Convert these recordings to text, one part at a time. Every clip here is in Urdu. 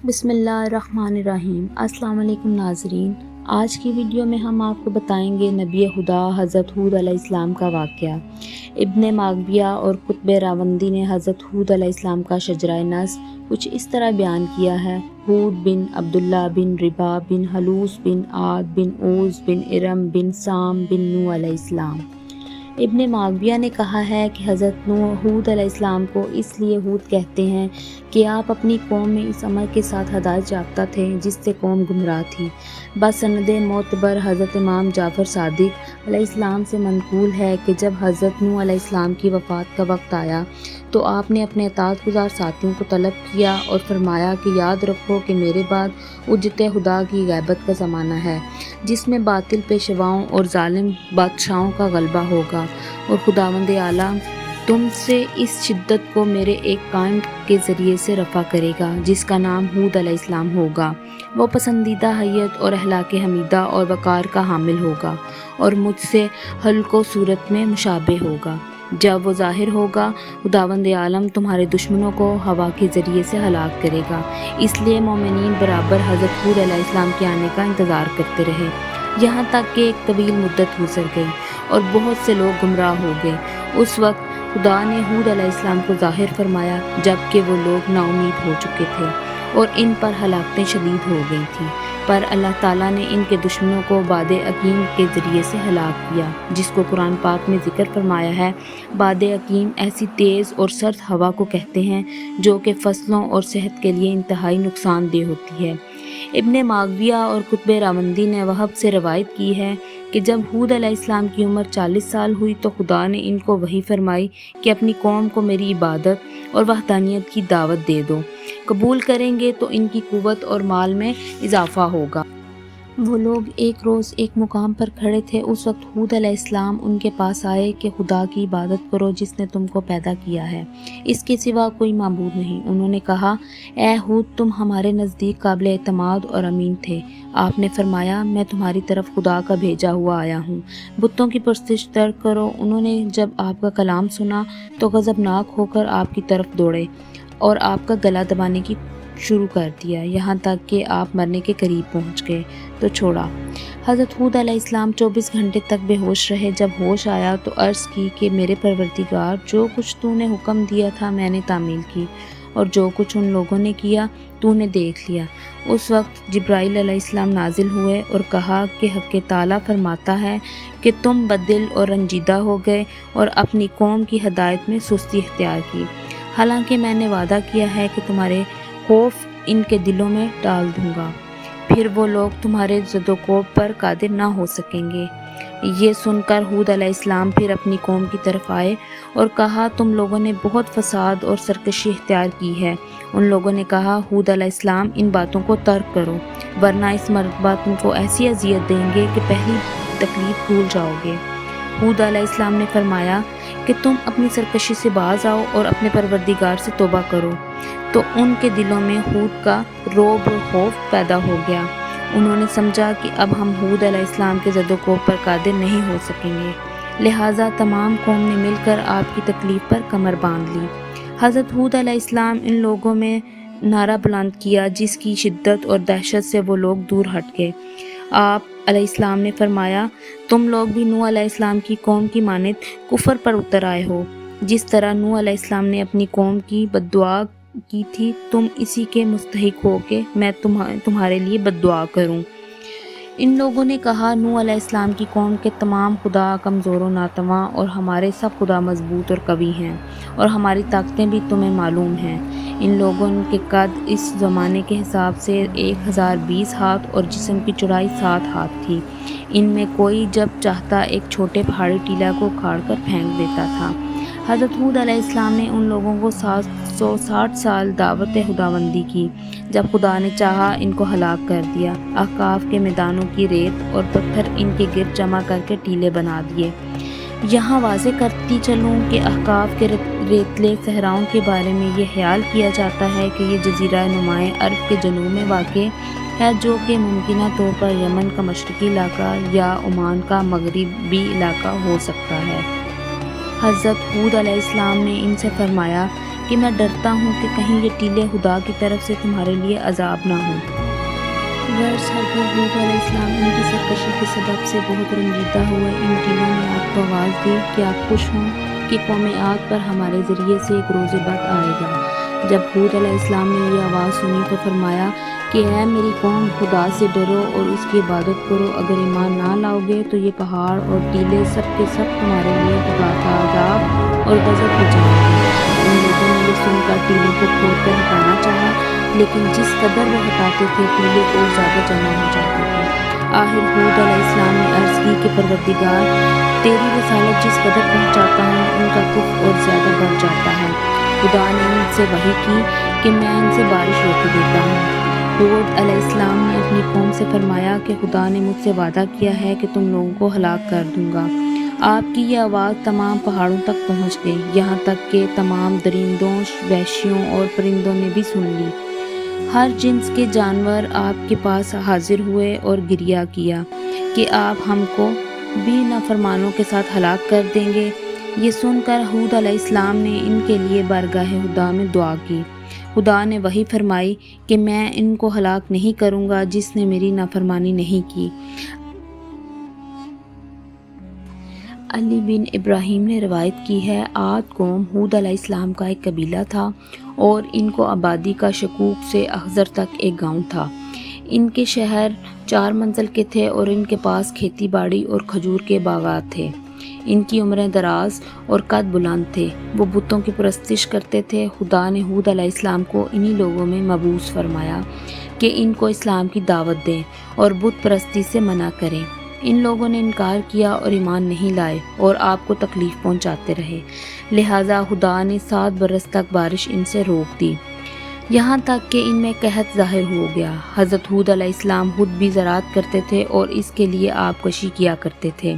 بسم اللہ الرحمن الرحیم۔ السلام علیکم ناظرین، آج کی ویڈیو میں ہم آپ کو بتائیں گے نبی خدا حضرت ہود علیہ السلام کا واقعہ۔ ابن ماغویہ اور قطب راوندی نے حضرت ہود علیہ السلام کا شجرہ نسب کچھ اس طرح بیان کیا ہے: ہود بن عبداللہ بن ربا بن حلوس بن عاد بن اوز بن ارم بن سام بن نوح علیہ السلام۔ ابن ماغویہ نے کہا ہے کہ حضرت ہود علیہ السلام کو اس لیے ہود کہتے ہیں کہ آپ اپنی قوم میں اس عمل کے ساتھ ہدایت یافتہ تھے جس سے قوم گمراہ تھی۔ بسند معتبر حضرت امام جعفر صادق علیہ السلام سے منقول ہے کہ جب حضرت نوح علیہ السلام کی وفات کا وقت آیا تو آپ نے اپنے اطاعت گزار ساتھیوں کو طلب کیا اور فرمایا کہ یاد رکھو کہ میرے بعد اجت خدا کی غیبت کا زمانہ ہے، جس میں باطل پیشواؤں اور ظالم بادشاہوں کا غلبہ ہوگا، اور خداوند اعلیٰ تم سے اس شدت کو میرے ایک قائم کے ذریعے سے رفع کرے گا جس کا نام ہود علیہ السلام ہوگا۔ وہ پسندیدہ حیت اور اخلاق حمیدہ اور وقار کا حامل ہوگا اور مجھ سے خلق و صورت میں مشابہ ہوگا۔ جب وہ ظاہر ہوگا خداوند عالم تمہارے دشمنوں کو ہوا کے ذریعے سے ہلاک کرے گا۔ اس لیے مومنین برابر حضرت ہود علیہ السلام کے آنے کا انتظار کرتے رہے، یہاں تک کہ ایک طویل مدت گزر گئی اور بہت سے لوگ گمراہ ہو گئے۔ اس وقت خدا نے ہود علیہ السلام کو ظاہر فرمایا جبکہ وہ لوگ نا امید ہو چکے تھے اور ان پر ہلاکتیں شدید ہو گئی تھیں، پر اللہ تعالیٰ نے ان کے دشمنوں کو باد عقیم کے ذریعے سے ہلاک کیا، جس کو قرآن پاک میں ذکر فرمایا ہے۔ باد عقیم ایسی تیز اور سرد ہوا کو کہتے ہیں جو کہ فصلوں اور صحت کے لیے انتہائی نقصان دہ ہوتی ہے۔ ابن ماغویہ اور قطب راوندی نے وہب سے روایت کی ہے کہ جب ہود علیہ السلام کی عمر 40 سال ہوئی تو خدا نے ان کو وحی فرمائی کہ اپنی قوم کو میری عبادت اور وحدانیت کی دعوت دے دو، قبول کریں گے تو ان کی قوت اور مال میں اضافہ ہوگا۔ وہ لوگ ایک روز ایک مقام پر کھڑے تھے، اس وقت ہود علیہ السلام ان کے پاس آئے کہ خدا کی عبادت کرو جس نے تم کو پیدا کیا ہے، اس کے سوا کوئی معبود نہیں۔ انہوں نے کہا، اے ہود، تم ہمارے نزدیک قابل اعتماد اور امین تھے۔ آپ نے فرمایا، میں تمہاری طرف خدا کا بھیجا ہوا آیا ہوں، بتوں کی پرستش ترک کرو۔ انہوں نے جب آپ کا کلام سنا تو غضبناک ہو کر آپ کی طرف دوڑے اور آپ کا گلا دبانے کی شروع کر دیا، یہاں تک کہ آپ مرنے کے قریب پہنچ گئے تو چھوڑا۔ حضرت ہود علیہ السلام 24 گھنٹے تک بے ہوش رہے۔ جب ہوش آیا تو عرض کی کہ میرے پروردگار، جو کچھ تو نے حکم دیا تھا میں نے تعمیل کی، اور جو کچھ ان لوگوں نے کیا تو نے دیکھ لیا۔ اس وقت جبرائیل علیہ السلام نازل ہوئے اور کہا کہ حق تعالیٰ فرماتا ہے کہ تم بددل اور رنجیدہ ہو گئے اور اپنی قوم کی ہدایت میں سستی اختیار کی، حالانکہ میں نے وعدہ کیا ہے کہ تمہارے خوف ان کے دلوں میں ڈال دوں گا، پھر وہ لوگ تمہارے زد و کوب پر قادر نہ ہو سکیں گے۔ یہ سن کر ہود علیہ السلام پھر اپنی قوم کی طرف آئے اور کہا، تم لوگوں نے بہت فساد اور سرکشی اختیار کی ہے۔ ان لوگوں نے کہا، ہود علیہ السلام، ان باتوں کو ترک کرو ورنہ اس مرتبہ تم کو ایسی اذیت دیں گے کہ پہلی تکلیف بھول جاؤ گے۔ ہود علیہ السلام نے فرمایا کہ تم اپنی سرکشی سے باز آؤ اور اپنے پروردگار سے توبہ کرو۔ تو ان کے دلوں میں ہود کا رعب اور خوف پیدا ہو گیا۔ انہوں نے سمجھا کہ اب ہم ہود علیہ السلام کے زد و کوب پر قادر نہیں ہو سکیں گے، لہٰذا تمام قوم نے مل کر آپ کی تکلیف پر کمر باندھ لی۔ حضرت ہود علیہ السلام ان لوگوں میں نعرہ بلند کیا جس کی شدت اور دہشت سے وہ لوگ دور ہٹ گئے۔ آپ علیہ السلام نے فرمایا، تم لوگ بھی نوح علیہ السلام کی قوم کی مانند کفر پر اتر آئے ہو، جس طرح نوح علیہ السلام نے اپنی قوم کی بد دعا کی تھی، تم اسی کے مستحق ہو کہ میں تمہارے لیے بد دعا کروں۔ ان لوگوں نے کہا، نوح علیہ السلام کی قوم کے تمام خدا کمزور و ناتواں اور ہمارے سب خدا مضبوط اور قوی ہیں، اور ہماری طاقتیں بھی تمہیں معلوم ہیں۔ ان لوگوں کے قد اس زمانے کے حساب سے 1020 ہاتھ اور جسم کی چوڑائی 7 ہاتھ تھی۔ ان میں کوئی جب چاہتا ایک چھوٹے پہاڑی ٹیلہ کو اکھاڑ کر پھینک دیتا تھا۔ حضرت ہود علیہ السلام نے ان لوگوں کو 760 سال دعوت خداوندی کی۔ جب خدا نے چاہا ان کو ہلاک کر دیا۔ احقاف کے میدانوں کی ریت اور پتھر ان کے گرد جمع کر کے ٹیلے بنا دیے۔ یہاں واضح کرتی چلوں کہ احقاف کے ریتلے صحراؤں کے بارے میں یہ خیال کیا جاتا ہے کہ یہ جزیرہ نمائے عرب کے جنوب میں واقع ہے، جو کہ ممکنہ طور پر یمن کا مشرقی علاقہ یا عمان کا مغربی علاقہ ہو سکتا ہے۔ حضرت ہود علیہ السلام نے ان سے فرمایا کہ میں ڈرتا ہوں کہ کہیں یہ ٹیلے خدا کی طرف سے تمہارے لیے عذاب نہ ہوں۔ غرض ہرگز ہود علیہ السلام ان کی سرکشی کے سبب سے بہت رنجیدہ ہوئے۔ ان ٹیلوں نے آپ کو آواز دی کہ آپ خوش ہوں کہ قوم عاد پر ہمارے ذریعے سے ایک روز بد آئے گا۔ جب ہود علیہ السلام نے یہ آواز سنی تو فرمایا کہ اے میری قوم، خدا سے ڈرو اور اس کی عبادت کرو۔ اگر ایمان نہ لاؤ گے تو یہ پہاڑ اور ٹیلے سب کے سب تمہارے لیے خدا کا عذاب اور غضب ہو جائیں گے۔ ان لوگوں نے یہ سن کر ٹیلوں کو کھود کر ہٹانا چاہا، لیکن جس قدر وہ ہٹاتے تھے ٹیلے اور زیادہ جمع ہو جاتے تھے۔ آخر ہود علیہ السلام نے عرض کی کہ پروردگار، تیری رسالت جس قدر پہنچاتا ہوں ان کا کفر اور زیادہ بڑھ جاتا ہے۔ خدا نے ان سے وحی کی کہ میں ان سے بارش روک دیتا ہوں۔ ہود علیہ السلام نے اپنی قوم سے فرمایا کہ خدا نے مجھ سے وعدہ کیا ہے کہ تم لوگوں کو ہلاک کر دوں گا۔ آپ کی یہ آواز تمام پہاڑوں تک پہنچ گئی، یہاں تک کہ تمام درندوں، وحشیوں اور پرندوں نے بھی سن لی۔ ہر جنس کے جانور آپ کے پاس حاضر ہوئے اور گریہ کیا کہ آپ ہم کو بھی نافرمانوں کے ساتھ ہلاک کر دیں گے۔ یہ سن کر ہود علیہ السلام نے ان کے لیے بارگاہ خدا میں دعا کی۔ خدا نے وحی فرمائی کہ میں ان کو ہلاک نہیں کروں گا جس نے میری نافرمانی نہیں کی۔ علی بن ابراہیم نے روایت کی ہے، عاد قوم ہود علیہ السلام کا ایک قبیلہ تھا اور ان کو آبادی کا شکوک سے اخذر تک ایک گاؤں تھا۔ ان کے شہر 4 منزل کے تھے اور ان کے پاس کھیتی باڑی اور کھجور کے باغات تھے۔ ان کی عمریں دراز اور قد بلند تھے۔ وہ بتوں کی پرستش کرتے تھے۔ خدا نے ہود علیہ السلام کو انہی لوگوں میں مبعوث فرمایا کہ ان کو اسلام کی دعوت دیں اور بت پرستی سے منع کریں۔ ان لوگوں نے انکار کیا اور ایمان نہیں لائے اور آپ کو تکلیف پہنچاتے رہے، لہٰذا خدا نے 7 برس تک بارش ان سے روک دی، یہاں تک کہ ان میں قحط ظاہر ہو گیا۔ حضرت ہود علیہ السلام خود بھی زراعت کرتے تھے اور اس کے لیے آب کشی کیا کرتے تھے۔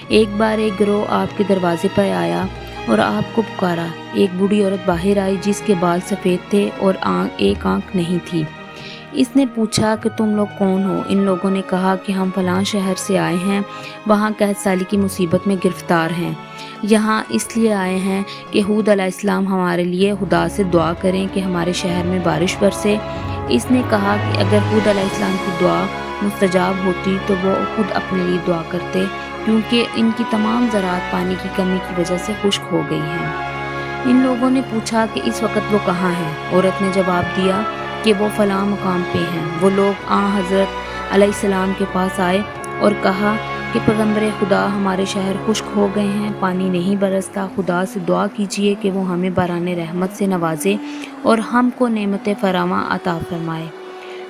ایک بار ایک گروہ آپ کے دروازے پر آیا اور آپ کو پکارا۔ ایک بوڑھی عورت باہر آئی جس کے بال سفید تھے اور ایک آنکھ نہیں تھی۔ اس نے پوچھا کہ تم لوگ کون ہو؟ ان لوگوں نے کہا کہ ہم فلاں شہر سے آئے ہیں، وہاں قحط سالی کی مصیبت میں گرفتار ہیں، یہاں اس لیے آئے ہیں کہ ہود علیہ السلام ہمارے لیے خدا سے دعا کریں کہ ہمارے شہر میں بارش برسے۔ اس نے کہا کہ اگر ہود علیہ السلام کی دعا مستجاب ہوتی تو وہ خود اپنے لیے دعا کرتے، کیونکہ ان کی تمام زراعت پانی کی کمی کی وجہ سے خشک ہو گئی ہے۔ ان لوگوں نے پوچھا کہ اس وقت وہ کہاں ہیں؟ عورت نے جواب دیا کہ وہ فلاں مقام پہ ہیں۔ وہ لوگ حضرت علیہ السلام کے پاس آئے اور کہا کہ پیغمبر خدا، ہمارے شہر خشک ہو گئے ہیں، پانی نہیں برستا، خدا سے دعا کیجیے کہ وہ ہمیں باران رحمت سے نوازے اور ہم کو نعمت فراواں عطا فرمائے۔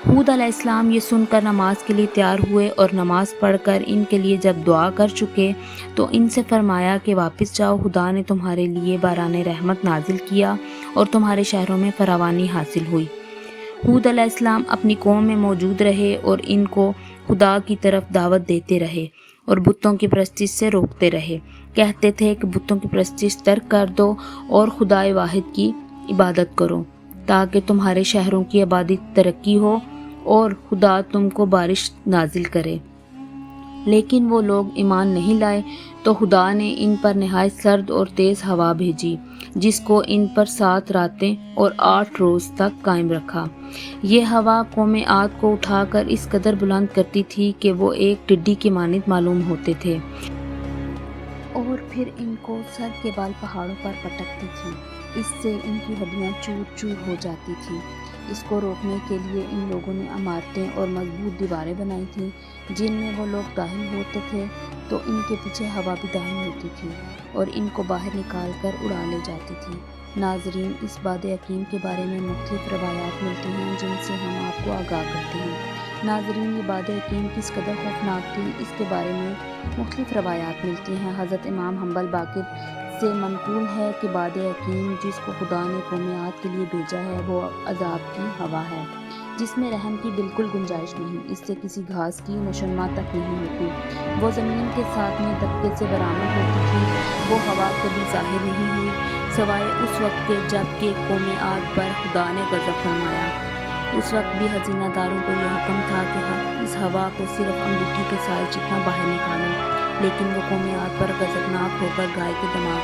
ہود علیہ السلام یہ سن کر نماز کے لیے تیار ہوئے اور نماز پڑھ کر ان کے لیے جب دعا کر چکے تو ان سے فرمایا کہ واپس جاؤ، خدا نے تمہارے لیے باران رحمت نازل کیا اور تمہارے شہروں میں فراوانی حاصل ہوئی۔ ہود علیہ السلام اپنی قوم میں موجود رہے اور ان کو خدا کی طرف دعوت دیتے رہے اور بتوں کی پرستش سے روکتے رہے۔ کہتے تھے کہ بتوں کی پرستش ترک کر دو اور خدا واحد کی عبادت کرو تاکہ تمہارے شہروں کی آبادی ترقی ہو اور خدا تم کو بارش نازل کرے۔ لیکن وہ لوگ ایمان نہیں لائے تو خدا نے ان پر نہایت سرد اور تیز ہوا بھیجی جس کو ان پر 7 راتیں اور 8 روز تک قائم رکھا۔ یہ ہوا قوم عاد کو اٹھا کر اس قدر بلند کرتی تھی کہ وہ ایک ٹڈی کی مانند معلوم ہوتے تھے اور پھر ان کو سر کے بال پہاڑوں پر پٹکتی تھی، اس سے ان کی ہڈیاں چور چور ہو جاتی تھیں۔ اس کو روکنے کے لیے ان لوگوں نے عمارتیں اور مضبوط دیواریں بنائی تھیں جن میں وہ لوگ داخل ہوتے تھے تو ان کے پیچھے ہوا بھی داخل ہوتی تھی اور ان کو باہر نکال کر اڑا لے جاتی تھی۔ ناظرین، اس باد حکیم کے بارے میں مختلف روایات ملتی ہیں جن سے ہم آپ کو آگاہ کرتے ہیں۔ ناظرین، یہ باد حکیم کس قدر خوفناک تھی اس کے بارے میں مختلف روایات ملتی ہیں۔ حضرت امام حنبل باقر سے منقول ہے کہ باد حکیم جس کو خدا نے قوم عاد کے لیے بھیجا ہے وہ عذاب کی ہوا ہے جس میں رحم کی بالکل گنجائش نہیں، اس سے کسی گھاس کی نشوونما تک نہیں ہوتی، وہ زمین کے ساتھ میں دبکے سے برآمد ہوتی تھی، وہ ہوا کبھی ظاہر نہیں ہوئی سوائے اس وقت کے جب کہ قوم عاد پر خدا نے غضب فرمایا۔ اس وقت بھی خزینہ داروں کو یہ حکم تھا کہ اس ہوا کو صرف انگوٹھی کے سائے جتنا باہر نکالیں، لیکن وہ قوم عاد پر غضبناک ہو کر گائے کے دماغ